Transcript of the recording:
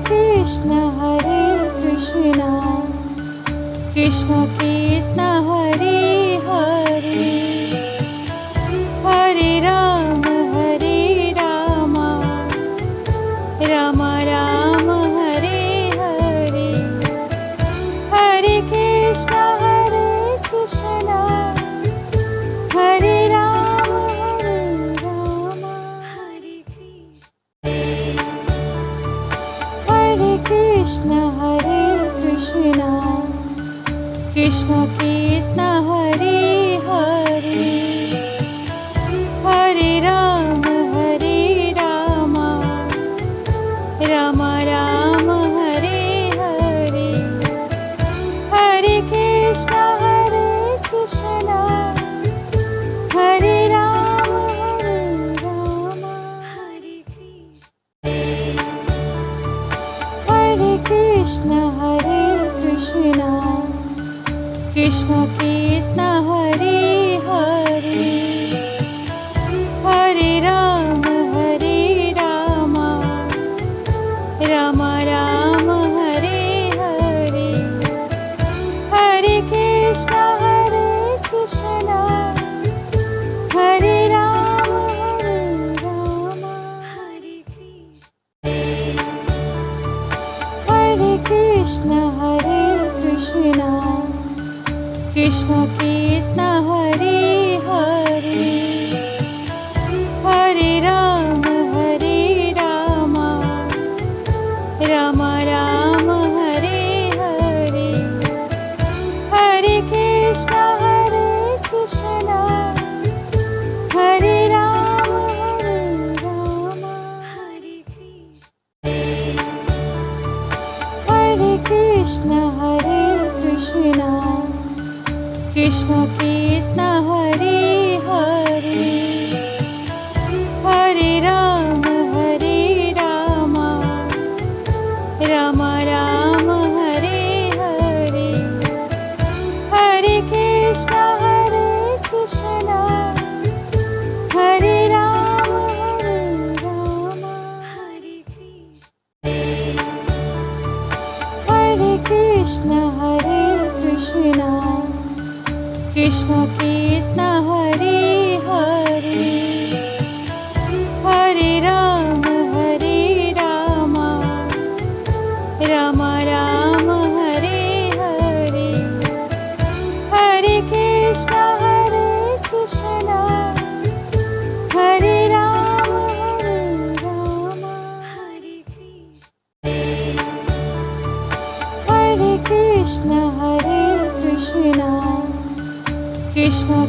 Krishna Krishna Krishna Hare Hare Hare Rama Rama Rama Hare Hare Hare Krishna Hare Rama Hare Krishna Krishna Krishna Hare Hare Hare Rama Rama Rama Hare Hare Hare Krishna Hare Rama Hare Krishna Krishna Krishna Hare Hare Hare Rama Rama Rama Hare Hare Hare Krishna Hare Rama Hare Krishna Krishna Krishna Hare Hare Hare Rama Rama Rama Hare Hare Hare Krishna Hare Rama Hare Krishna Krishna Krishna Hare Hare Hare Rama Rama Rama Hare Hare Hare Krishna Hare Rama Hare Krishna Krishna Krishna Hare Hare Hare Rama Rama Rama Hare Hare Hare Krishna Hare Rama Hare Krishna Krishna